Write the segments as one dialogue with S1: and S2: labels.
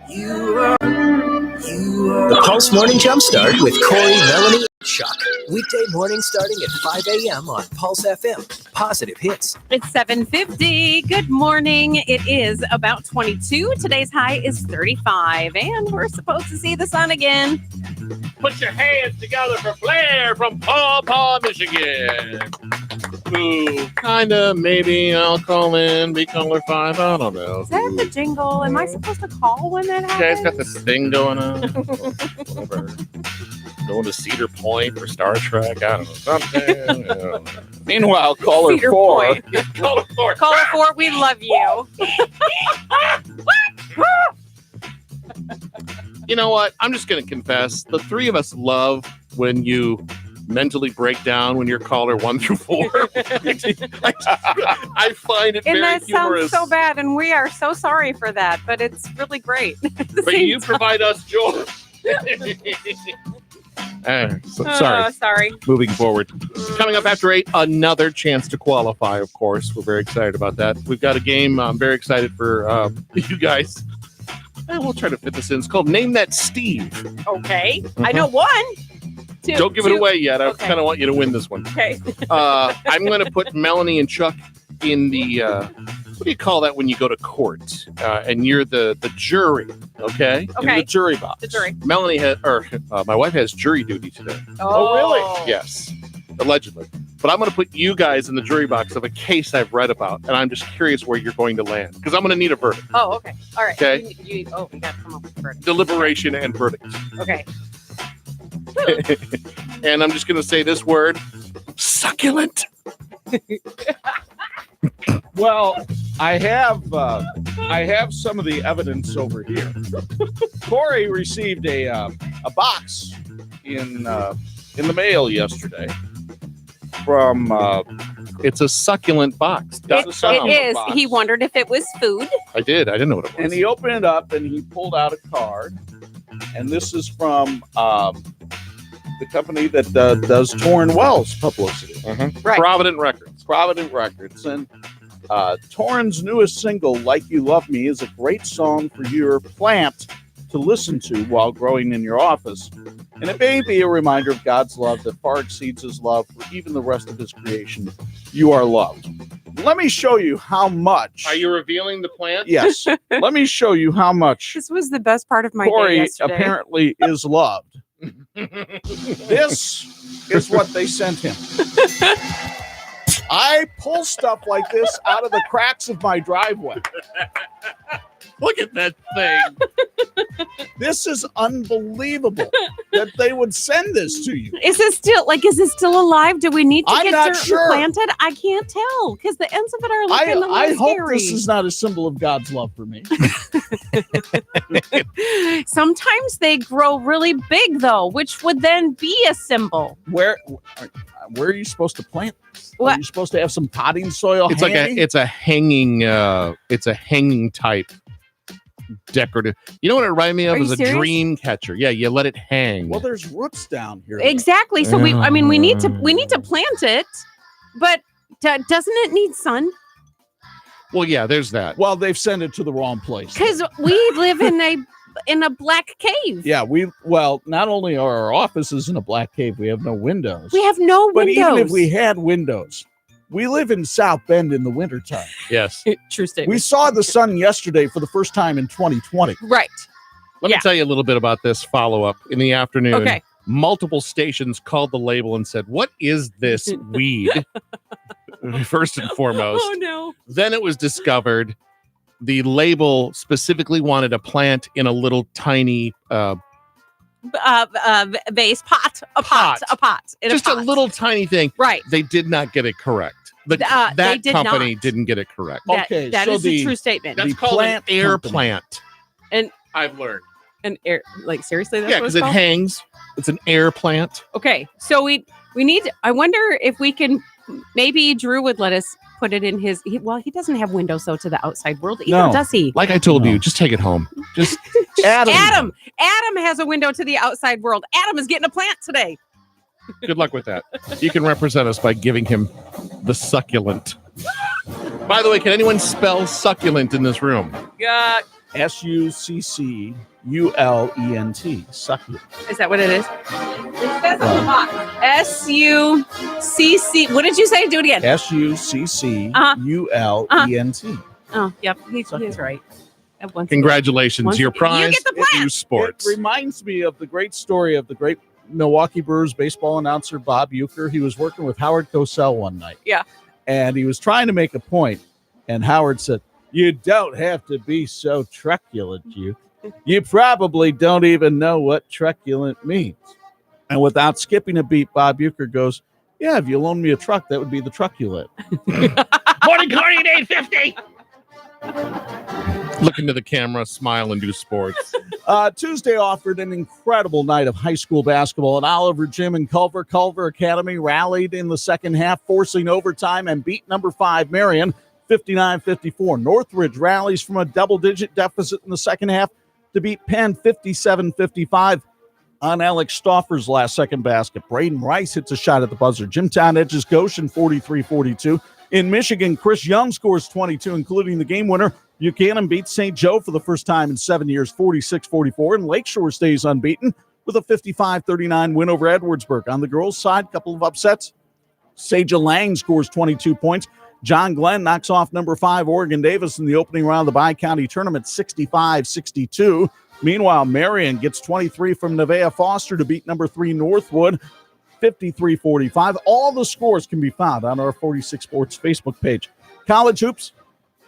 S1: The Pulse Morning Jumpstart with Corey, Melanie, and Chuck. Weekday morning starting at 5 a.m. on Pulse FM. Positive hits.
S2: It's 7:50. Good morning. It is about 22. Today's high is 35. And we're supposed to see the sun again.
S3: Put your hands together for Blair from Paw Paw, Michigan. Ooh, kinda, maybe I'll call in, be caller 5, I don't know.
S2: Is that the jingle? Am I supposed to call when that happens?
S3: You guys got this thing going on? Whatever. Going to Cedar Point for Star Trek, I don't know, something. I don't know.
S4: Meanwhile, caller
S2: Cedar
S4: 4.
S3: Caller 4.
S2: Caller 4, we love you.
S3: You know what? I'm just going to confess. The three of us love when you mentally break down when you're caller 1 through 4. I find it
S2: And
S3: very
S2: that
S3: humorous.
S2: sounds so bad, and we are so sorry for that, but it's really great.
S3: But you provide us joy. Sorry.
S2: Sorry.
S3: Moving forward. Coming up after 8, another chance to qualify, of course. We're very excited about that. We've got a game. I'm very excited for you guys. We'll try to fit this in. It's called Name That Steve.
S2: Okay. I know one. Two,
S3: Don't give it away yet. I
S2: Okay.
S3: kind of want you to win this one.
S2: Okay.
S3: I'm going to put Melanie and Chuck in the, what do you call that when you go to court? And you're the jury, okay?
S2: Okay.
S3: In the jury box.
S2: The jury.
S3: Melanie has, my wife has jury duty today.
S2: Oh,
S3: really? Yes. Allegedly. But I'm going to put you guys in the jury box of a case I've read about, and I'm just curious where you're going to land, because I'm going to need a verdict.
S2: Oh, okay. All right.
S3: Okay.
S2: We got to come up with a verdict.
S3: Deliberation and verdict.
S2: Okay.
S3: And I'm just going to say this word, succulent.
S4: Well, I have some of the evidence over here. Corey received a box in the mail yesterday from.
S3: It's a succulent box.
S2: It is.
S4: Box.
S2: He wondered if it was food.
S3: I didn't know what it was.
S4: And he opened it up and he pulled out a card. And this is from the company that does Torn Wells publicity.
S2: Right.
S3: Provident Records.
S4: Provident Records. And Torn's newest single, Like You Love Me, is a great song for your plant to listen to while growing in your office. And it may be a reminder of God's love that far exceeds his love for even the rest of his creation. You are loved. Let me show you how much.
S3: Are you revealing the plant?
S4: Yes. Let me show you how much
S2: This was the best part of my day
S4: Corey
S2: yesterday.
S4: apparently is loved. This is what they sent him. I pull stuff like this out of the cracks of my driveway.
S3: Look at that thing.
S4: This is unbelievable that they would send this to you.
S2: Is it still alive? Do we need to
S4: I'm
S2: get
S4: not
S2: dirt
S4: sure.
S2: planted? I can't tell because the ends of it are looking a little
S4: I hope
S2: scary.
S4: this is not a symbol of God's love for me.
S2: Sometimes they grow really big though, which would then be a symbol.
S4: Where are you supposed to plant this? Are
S2: What?
S4: you supposed to have some potting soil?
S3: It's
S4: handy?
S3: it's a hanging type decorative. You know what it reminded me of?
S2: Are you
S3: Is a
S2: serious?
S3: dream catcher. Yeah, you let it hang.
S4: Well, there's roots down here.
S2: Exactly. So we need to plant it, but doesn't it need sun?
S3: Well, yeah, there's that.
S4: Well, they've sent it to the wrong place.
S2: Because we live in a black cave.
S4: Yeah, not only are our offices in a black cave, we have no windows.
S2: We have no
S4: But
S2: windows.
S4: even if we had windows, we live in South Bend in the wintertime.
S3: Yes.
S2: True statement.
S4: We saw the sun yesterday for the first time in 2020.
S2: Right.
S3: Let me tell you a little bit about this follow-up. In the afternoon,
S2: Okay.
S3: multiple stations called the label and said, "What is this weed?" First and foremost.
S2: Oh no.
S3: Then it was discovered the label specifically wanted a plant in a little tiny
S2: Vase pot. A pot. In
S3: just
S2: a
S3: a
S2: pot.
S3: little tiny thing.
S2: Right.
S3: They did not get it correct.
S2: They
S3: That
S2: did
S3: company
S2: not.
S3: didn't get it correct.
S4: Okay,
S2: That
S4: so
S2: is a true statement.
S3: That's
S4: The
S3: called an
S4: plant
S3: air
S4: company.
S3: plant.
S2: And
S3: I've learned.
S2: an air, like seriously, that's
S3: Yeah,
S2: what
S3: because
S2: it's
S3: it
S2: called?
S3: hangs. It's an air plant.
S2: Okay, so we need. I wonder if we can. Maybe Drew would let us put it in his. He doesn't have windows though to the outside world either,
S4: No.
S2: does he?
S3: Like I told
S4: No.
S3: you, just take it home. Just
S2: Adam has a window to the outside world. Adam is getting a plant today.
S3: good luck with that. You can represent us by giving him the succulent. By the way, can anyone spell succulent in this room?
S4: Succulent. Succulent.
S2: Is that what it is? It says on the box. S-U-C-C. What did you say? Do it again.
S4: Succulent.
S2: Oh, yep. He's right.
S3: Congratulations. Your
S2: You
S3: prize
S2: get the
S3: is
S2: plant.
S3: News Sports.
S4: It reminds me of the great story of the great Milwaukee Brewers baseball announcer Bob Uecker. He was working with Howard Cosell one night.
S2: Yeah.
S4: And he was trying to make a point, and Howard said, "You don't have to be so truculent, you. You probably don't even know what truculent means." And without skipping a beat, Bob Uecker goes, "Yeah, if you loan me a truck, that would be the truculent."
S3: Morning, Corey at 8:50. Look into the camera, smile, and do sports.
S4: Tuesday offered an incredible night of high school basketball at Oliver Gym in Culver. Culver Academy rallied in the second half, forcing overtime and beat number 5 Marion 59-54. Northridge rallies from a double-digit deficit in the second half to beat Penn 57-55 on Alex Stauffer's last-second basket. Braden Rice hits a shot at the buzzer. Jimtown edges Goshen 43-42. In Michigan, Chris Young scores 22, including the game winner. Buchanan beats St. Joe for the first time in 7 years, 46-44, and Lakeshore stays unbeaten with a 55-39 win over Edwardsburg. On the girls' side, couple of upsets. Seja Lang scores 22 points. John Glenn knocks off number 5 Oregon Davis in the opening round of the Bi-County Tournament, 65-62. Meanwhile, Marion gets 23 from Nevaeh Foster to beat number 3 Northwood, 53-45. All the scores can be found on our 46 Sports Facebook page. College hoops,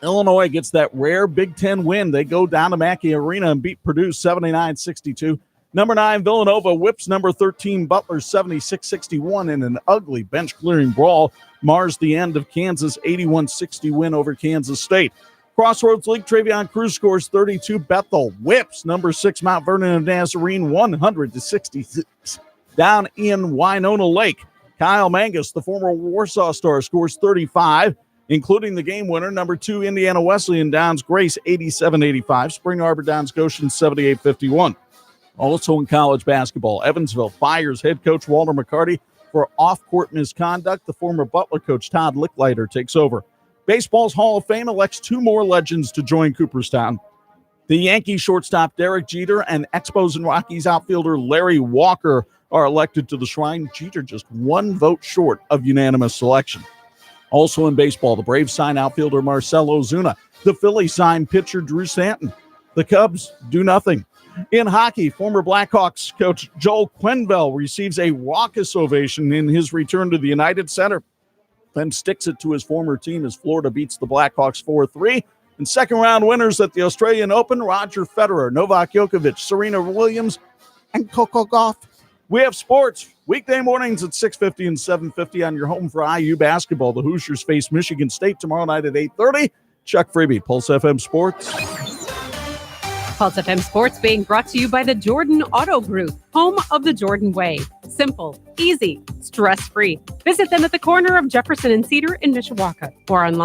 S4: Illinois gets that rare Big Ten win. They go down to Mackey Arena and beat Purdue 79-62. Number 9, Villanova whips number 13, Butler 76-61 in an ugly bench-clearing brawl. Mars the end of Kansas' 81-60 win over Kansas State. Crossroads League, Travion Cruz scores 32. Bethel whips number 6, Mount Vernon of Nazarene 100-66. Down in Winona Lake, Kyle Mangus, the former Warsaw star, scores 35, including the game winner, number 2, Indiana Wesleyan Downs Grace 87-85. Spring Arbor Downs Goshen 78-51. Also in college basketball, Evansville fires head coach Walter McCarty for off-court misconduct. The former Butler coach Todd Licklider takes over. Baseball's Hall of Fame elects 2 more legends to join Cooperstown. The Yankees shortstop Derek Jeter and Expos and Rockies outfielder Larry Walker are elected to the shrine. Jeter just 1 vote short of unanimous selection. Also in baseball, the Braves sign outfielder Marcell Ozuna. The Phillies sign pitcher Drew Stanton. The Cubs do nothing. In hockey, former Blackhawks coach Joel Quenneville receives a raucous ovation in his return to the United Center, then sticks it to his former team as Florida beats the Blackhawks 4-3. And second-round winners at the Australian Open, Roger Federer, Novak Djokovic, Serena Williams, and Coco Gauff. We have sports weekday mornings at 6:50 and 7:50 on your home for IU basketball. The Hoosiers face Michigan State tomorrow night at 8:30. Chuck Freeby, Pulse FM Sports.
S2: Pulse FM Sports being brought to you by the Jordan Auto Group, home of the Jordan Way. Simple, easy, stress-free. Visit them at the corner of Jefferson and Cedar in Mishawaka or online